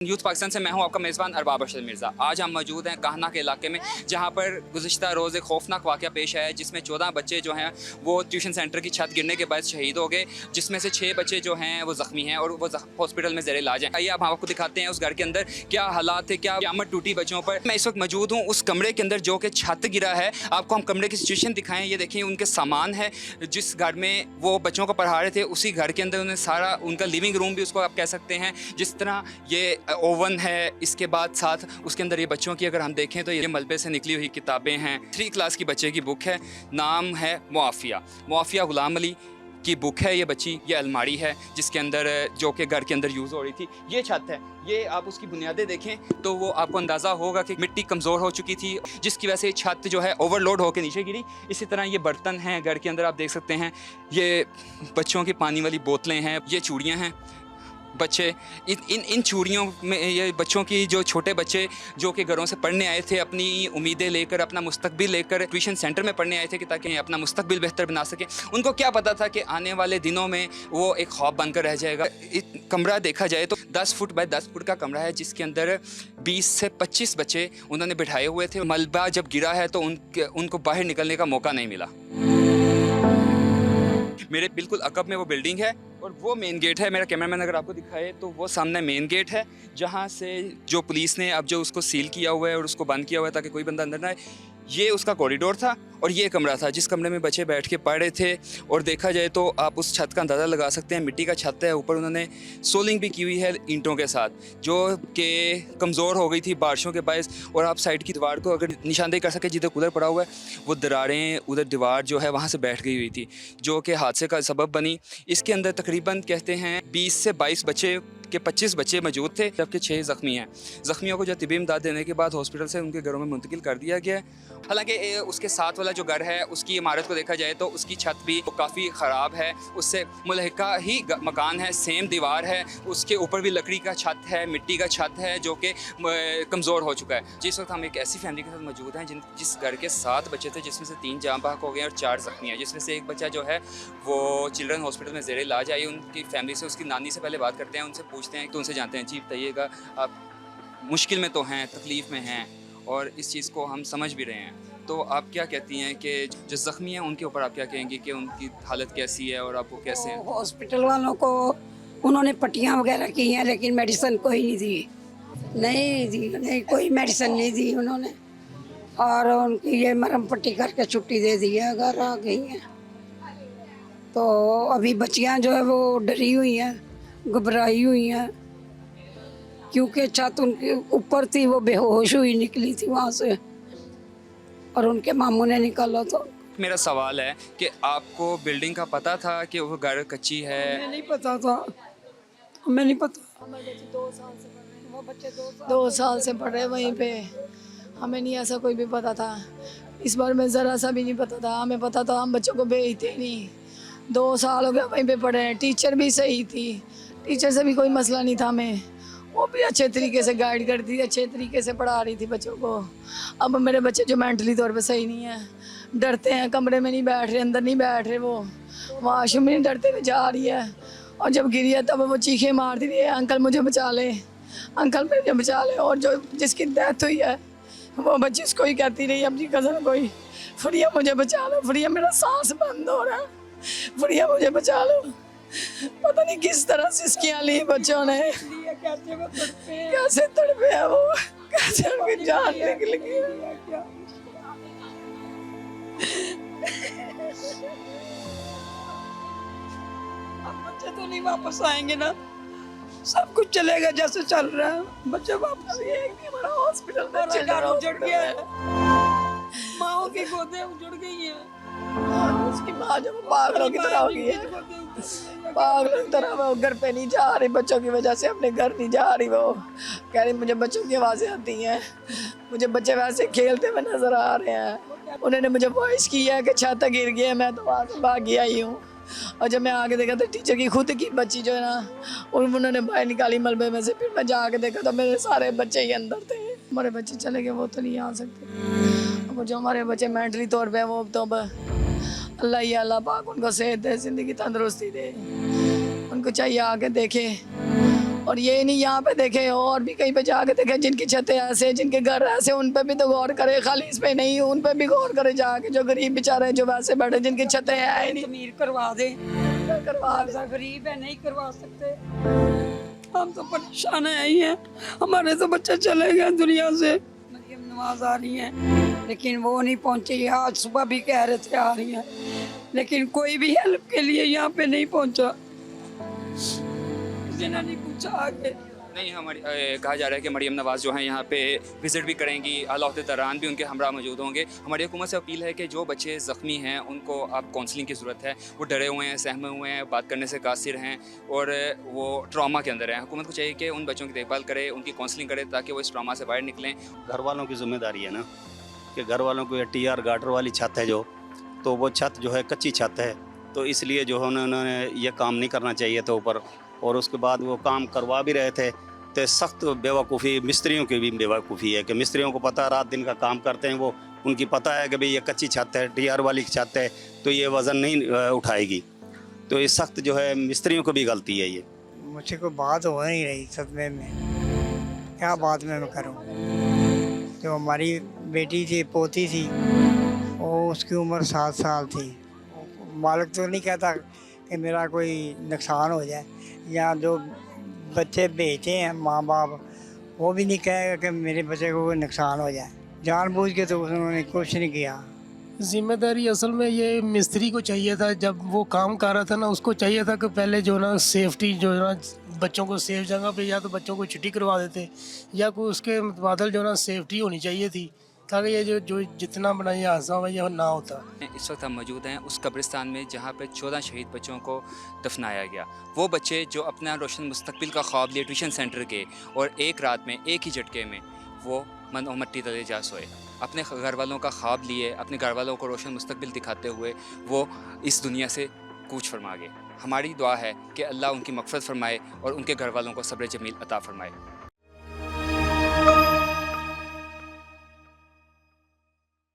Youth Pakistan से मैं हूं आपका मेज़बान अरबाब अरशद मिर्ज़ा। आज हम मौजूद हैं काहना के इलाके में, जहां पर गुज़िश्ता रोज़ एक खौफनाक वाक़या पेश आया है, जिसमें 14 बच्चे जो हैं वो ट्यूशन सेंटर की छत गिरने के बाद शहीद हो गए, जिसमें से 6 बच्चे जो हैं वो ज़ख्मी हैं और वो हॉस्पिटल में ज़ेर इलाज हैं। आइए आप आपको दिखाते हैं उस घर के अंदर क्या हालात थे, क्या क़यामत टूटी बच्चों पर। मैं इस वक्त मौजूद हूँ उस कमरे के अंदर जो कि छत गिरा है। आपको हम कमरे की सिचुएशन दिखाएँ। ये देखिए उनके सामान है, जिस घर में वो बच्चों को पढ़ा रहे थे उसी घर के अंदर उन्हें सारा उनका लिविंग रूम भी उसको आप कह सकते हैं, जिस तरह ये ओवन है, इसके बाद साथ उसके अंदर ये बच्चों की अगर हम देखें तो ये मलबे से निकली हुई किताबें हैं। 3 क्लास की बच्चे की बुक है, नाम है मुआफ़िया ग़ुलाम अली की बुक है ये बच्ची। ये अलमारी है जिसके अंदर जो कि घर के अंदर यूज़ हो रही थी। ये छत है, ये आप उसकी बुनियादें देखें तो वो आपको अंदाज़ा होगा कि मिट्टी कमज़ोर हो चुकी थी, जिसकी वजह से छत जो है ओवरलोड होकर नीचे गिरी। इसी तरह ये बर्तन हैं घर के अंदर, आप देख सकते हैं। ये बच्चों की पानी वाली बोतलें हैं, ये चूड़ियाँ हैं। बच्चे इन चूड़ियों में, ये बच्चों की जो छोटे बच्चे जो कि घरों से पढ़ने आए थे, अपनी उम्मीदें लेकर, अपना मुस्तकबिल लेकर ट्यूशन सेंटर में पढ़ने आए थे कि ताकि अपना मुस्तकबिल बेहतर बना सकें। उनको क्या पता था कि आने वाले दिनों में वो एक ख्वाब बनकर रह जाएगा। कमरा देखा जाए तो 10 फुट बाय 10 फुट का कमरा है, जिसके अंदर 20 से 25 बच्चे उन्होंने बिठाए हुए थे। मलबा जब गिरा है तो उनको बाहर निकलने का मौका नहीं मिला। मेरे बिल्कुल अकब में वो बिल्डिंग है और वो मेन गेट है। मेरा कैमरामैन अगर आपको दिखाए तो वो सामने मेन गेट है, जहाँ से जो पुलिस ने अब जो उसको सील किया हुआ है और उसको बंद किया हुआ है ताकि कोई बंदा अंदर ना आए। ये उसका कॉरिडोर था और ये कमरा था जिस कमरे में बच्चे बैठ के पढ़ रहे थे। और देखा जाए तो आप उस छत का अंदाज़ा लगा सकते हैं, मिट्टी का छत है, ऊपर उन्होंने सोलिंग भी की हुई है ईंटों के साथ, जो कि कमज़ोर हो गई थी बारिशों के बायस। और आप साइड की दीवार को अगर निशानदेही कर सके, जिधर कूलर पड़ा हुआ है वो दरारें, उधर दीवार जो है वहाँ से बैठ गई हुई थी, जो कि हादसे का सबब बनी। इसके अंदर तकरीबन कहते हैं 20 से 22 बच्चे के 25 बच्चे मौजूद थे, जबकि 6 ज़ख्मी हैं। ज़ख्मियों को जो तिबी इमदाद देने के बाद हॉस्पिटल से उनके घरों में मुंतकिल कर दिया गया है। हालांकि उसके साथ वाला जो घर है उसकी इमारत को देखा जाए तो उसकी छत भी काफ़ी ख़राब है, उससे मुल्हिका ही मकान है, सेम दीवार है, उसके ऊपर भी लकड़ी का छत है, मिट्टी का छत है, जो कि कमज़ोर हो चुका है। जिस वक्त हम एक ऐसी फैमिली के साथ मौजूद हैं जिस घर के 7 बच्चे थे, जिसमें से 3 जाँ बहक हो गए और 4 ज़ख्मी हैं, जिसमें से एक बच्चा जो है वो चिल्ड्रन हॉस्पिटल में ज़ेर इलाज आई। उनकी फैमिली से, उसकी नानी से पहले बात करते हैं, उनसे पूछते हैं तो उनसे जानते हैं। जी बताइएगा, आप मुश्किल में तो हैं, तकलीफ़ में हैं और इस चीज़ को हम समझ भी रहे हैं, तो आप क्या कहती हैं कि जो ज़ख्मी हैं उनके ऊपर आप क्या कहेंगी कि उनकी हालत कैसी है और आपको कैसे है? हॉस्पिटल वालों को उन्होंने पट्टियाँ वगैरह की हैं, लेकिन मेडिसिन कोई नहीं दी। नहीं दी, नहीं कोई मेडिसिन नहीं दी उन्होंने। और उनकी ये मरहम पट्टी करके छुट्टी दे दी है, घर आ गई हैं। तो अभी बच्चियाँ जो है वो डरी हुई हैं, घबराई हुई हैं, क्योंकि छत उनके ऊपर थी, वो बेहोश हुई निकली थी वहाँ से और उनके मामू ने निकाला। तो मेरा सवाल है कि आपको बिल्डिंग का पता था कि वो घर कच्ची है? हमें नहीं पता था, हमें नहीं पता। हमारे बच्चे 2 साल से पढ़ रहे हैं, वो बच्चे 2 साल से पढ़ रहे हैं वहीं पे। हमें नहीं ऐसा कोई भी पता था, इस बार में ज़रा सा भी नहीं पता था। हमें पता था हम बच्चों को भेजते नहीं। 2 साल हो गए वहीं पे पढ़े हैं। टीचर भी सही थी, टीचर से भी कोई मसला नहीं था हमें, वो भी अच्छे तरीके से गाइड करती थी, अच्छे तरीके से पढ़ा रही थी बच्चों को। अब मेरे बच्चे जो मेंटली तौर पे सही नहीं है, डरते हैं, कमरे में नहीं बैठ रहे, अंदर नहीं बैठ रहे, वो वाशरूम में डरते हुए जा रही है। और जब गिरी है तब वो चीखें मारती रही है, अंकल मुझे बचा ले, अंकल मुझे बचा ले। और जो जिसकी डेथ हुई है वो बच्ची उसको ही कहती रही, अपनी कज़न को ही, फरिया मुझे बचा लो, फरिया मेरा सांस बंद हो रहा है, फरिया मुझे बचा लो। पता नहीं किस तरह से सिस्कियाँ ली बच्चों ने, कैसे तड़पे हैं वो, कैसे उनकी जान निकल गई। अब बच्चे तो नहीं वापस आएंगे ना, सब कुछ चलेगा जैसे चल रहा है, बच्चे वापस। एक भी हमारा हॉस्पिटल में बच्चे घर उजड़ गया है, माओ की गोदें उजड़ गई हैं। उसकी माँ जब पागलों की तरह हो गई है, पागलों की तरह वो घर पे नहीं जा रही, बच्चों की वजह से अपने घर नहीं जा रही। वो कह रही मुझे बच्चों की आवाज़ें आती हैं, मुझे बच्चे वैसे खेलते हुए नजर आ रहे हैं। उन्होंने मुझे वॉइस किया है कि छत गिर गई है, मैं तो वहाँ से भाग आई हूँ। और जब मैं आगे देखा तो टीचर की खुद की बच्ची जो है ना, उन्होंने बाहर निकाली मलबे में से। फिर मैं जाके देखा तो मेरे सारे बच्चे ही अंदर थे। हमारे बच्चे चले गए, वो तो नहीं आ सकते। वो जो हमारे बच्चे मेंटली तौर पे वो तो अल्लाह ही अल्लाह पाक उनको सेहत दे, ज़िंदगी तंदुरुस्ती दे। उनको चाहिए आके देखे और ये नहीं यहाँ पे देखे और भी कहीं पे जाके देखे जिनकी छतें ऐसे, जिनके घर ऐसे, उन पे भी तो गौर करे, खाली इस पे नहीं, उन पे भी गौर करे जाके, जो गरीब बेचारे जो वैसे बैठे जिनकी छतें हैं ही नहीं। तमीर करवा दे, करवा दे। ऐसा गरीब है नहीं करवा सकते। हम तो परेशान है ही हैं, हमारे तो बच्चे चले गए दुनिया से। मरियम नवाज आ रही हैं लेकिन वो नहीं पहुंची, आज सुबह भी कह रहे थे आ रही हैं लेकिन कोई भी हेल्प के लिए यहाँ पे नहीं पहुंचा, किसी ने नहीं पूछा आगे। नहीं, हमारी कहा जा रहा है कि मरियम नवाज़ जो हैं यहाँ पे विज़िट भी करेंगी, हालात दौरान भी उनके हमरा मौजूद होंगे। हमारी हुकूमत से अपील है कि जो बच्चे ज़ख्मी हैं उनको अब काउंसलिंग की ज़रूरत है, वो डरे हुए हैं, सहमे हुए हैं, बात करने से कासिर हैं और वो ट्रॉमा के अंदर हैं। हुकूमत को चाहिए कि उन बच्चों की देखभाल करे, उनकी काउंसलिंग करे ताकि वो इस ट्रॉमा से बाहर निकलें। घर वालों की जिम्मेदारी है ना कि घर वालों को ये टीआर गार्डर वाली छत है जो, तो वो छत जो है कच्ची छत है, तो इसलिए जो है उन्होंने ये काम नहीं करना चाहिए था ऊपर। और उसके बाद वो काम करवा भी रहे थे तो सख्त बेवकूफ़ी, मिस्त्रियों की भी बेवकूफ़ी है कि मिस्त्रियों को पता रात दिन का काम करते हैं, वो उनकी पता है कि भाई ये कच्ची छत है, टीआर वाली छत है तो ये वज़न नहीं उठाएगी, तो ये सख्त जो है मिस्त्रियों को भी गलती है। ये मुझसे कोई बात हो नहीं रही सदमे में, क्या बात मैं करूं। जो हमारी बेटी थी, पोती थी, वो उसकी उम्र 7 साल थी। मालिक तो नहीं कहता कि मेरा कोई नुकसान हो जाए, या जो बच्चे भेजते हैं माँ बाप वो भी नहीं कहेगा कि मेरे बच्चे को कोई नुकसान हो जाए। जानबूझ के तो उन्होंने कुछ नहीं किया। जिम्मेदारी असल में ये मिस्त्री को चाहिए था, जब वो काम कर रहा था ना, उसको चाहिए था कि पहले जो ना सेफ्टी जो ना बच्चों को सेफ जगह पे या तो बच्चों को छुट्टी करवा देते, या कोई उसके मुतबादल जो ना सेफ्टी होनी चाहिए थी ताकि ये जो जितना बड़ा ये हादसा हुआ ये ना होता। इस वक्त हम मौजूद हैं उस कब्रिस्तान में जहाँ पर 14 शहीद बच्चों को दफनाया गया। वो बच्चे जो अपना रोशन मुस्तकबिल का ख्वाब लिए ट्यूशन सेंटर के, और एक रात में एक ही झटके में वो मन और मट्टी तले जा सोए। अपने घर वालों का ख्वाब लिए, अपने घर वालों को रोशन मुस्तकबिल दिखाते हुए वो इस दुनिया से कूच फरमा गए। हमारी दुआ है कि अल्लाह उनकी मग़फ़िरत फरमाए और उनके घर वालों को सब्र जमील अता फरमाए।